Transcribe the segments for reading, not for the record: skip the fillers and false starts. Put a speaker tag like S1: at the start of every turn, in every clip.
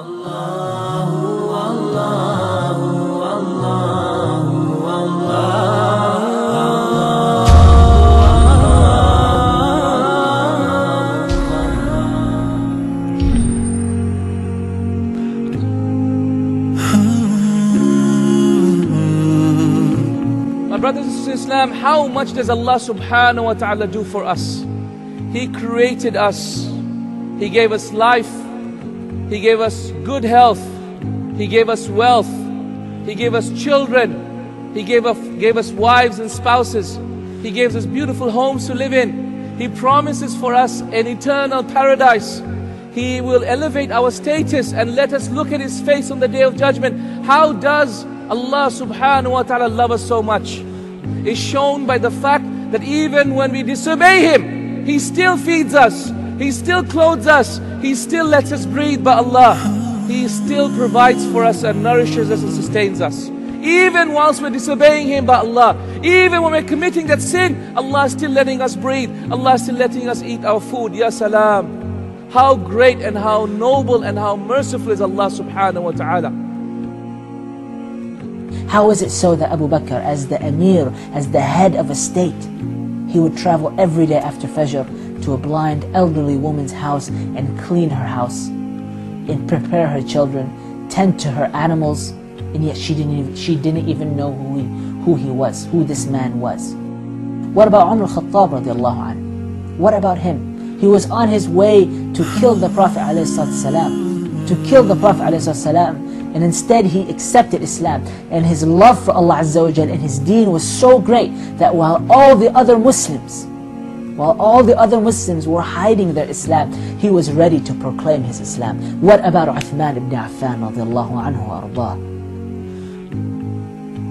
S1: My brothers and sisters in Islam, how much does Allah subhanahu wa ta'ala do for us? He created us. He gave us life. He gave us good health. He gave us wealth. He gave us children. He gave us wives and spouses. He gave us beautiful homes to live in. He promises for us an eternal paradise. He will elevate our status and let us look at His face on the Day of Judgment. How does Allah subhanahu wa ta'ala love us so much? It's shown by the fact that even when we disobey Him, He still feeds us. He still clothes us. He still lets us breathe by Allah. He still provides for us and nourishes us and sustains us. Even whilst we're disobeying Him by Allah, even when we're committing that sin, Allah is still letting us breathe. Allah is still letting us eat our food. Ya salam. How great and how noble and how merciful is Allah subhanahu wa ta'ala.
S2: How is it so that Abu Bakr, as the Emir, as the head of a state, he would travel every day after Fajr to a blind elderly woman's house and clean her house, and prepare her children, tend to her animals, and yet she didn't even know who he was, who this man was. What about Umar al-Khattab radiallahu anhu? What about him? He was on his way to kill the Prophet ﷺ, and instead he accepted Islam, and his love for Allah Azza wa Jal and His deen was so great that while all the other Muslims were hiding their Islam, he was ready to proclaim his Islam. What about Uthman ibn Affan radiallahu anhu wa ardah?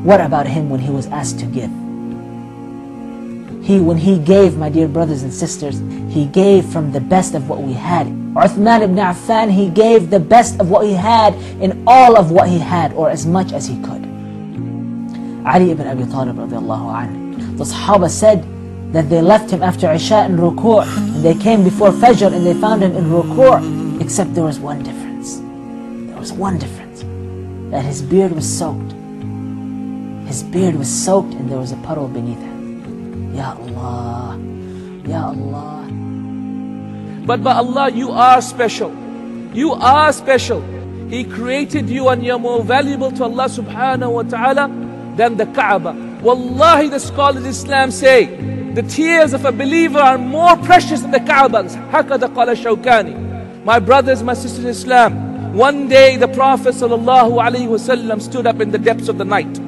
S2: What about him when he was asked to give? When he gave, my dear brothers and sisters, he gave from the best of what we had. Uthman ibn Affan, he gave the best of what he had in all of what he had, or as much as he could. Ali ibn Abi Talib radiallahu anhu, the Sahaba said that they left him after Isha in ruku', and they came before Fajr and they found him in ruku', except there was one difference. There was one difference, that his beard was soaked. His beard was soaked and there was a puddle beneath him. Ya Allah, Ya Allah.
S1: But by Allah, you are special. You are special. He created you and you're more valuable to Allah subhanahu wa ta'ala than the Kaaba. Wallahi, the scholars of Islam say, the tears of a believer are more precious than the Kaaba. Hakada qala Shawkani. My brothers, my sisters in Islam, one day the Prophet ﷺ stood up in the depths of the night.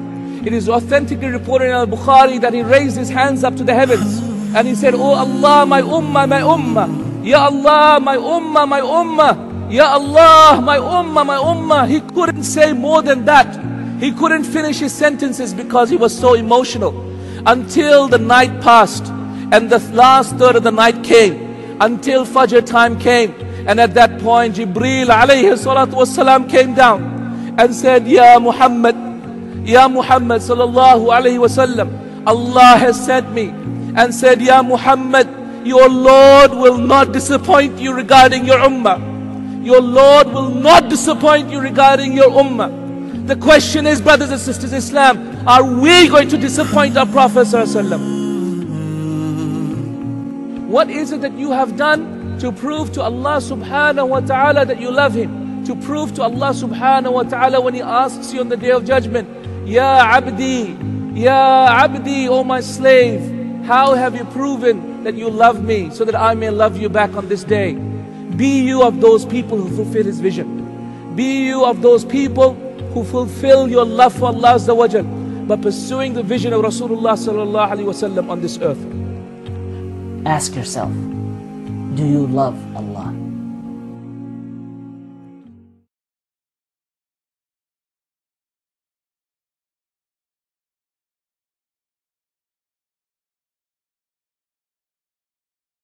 S1: It is authentically reported in Al-Bukhari that he raised his hands up to the heavens and he said, Oh Allah, my ummah, my ummah. Ya Allah, my ummah, my ummah. Ya Allah, my ummah, my ummah. He couldn't say more than that. He couldn't finish his sentences because he was so emotional. Until the night passed and the last third of the night came, until Fajr time came, and at that point Jibreel alayhi salatu wasalam came down and said, Ya Muhammad sallallahu alayhi wasallam, Allah has sent me and said, Ya Muhammad, your Lord will not disappoint you regarding your ummah. Your Lord will not disappoint you regarding your ummah. The question is, brothers and sisters in Islam, are we going to disappoint our Prophet ﷺ? What is it that you have done to prove to Allah subhanahu wa ta'ala that you love Him? To prove to Allah subhanahu wa ta'ala when He asks you on the Day of Judgment, Ya Abdi, O my slave, how have you proven that you love me so that I may love you back on this day? Be you of those people who fulfill His vision. Be you of those people who fulfill your love for Allah Azza wa Jal by pursuing the vision of Rasulullah sallallahu alaihi wasallam on this earth.
S2: Ask yourself, do you love Allah?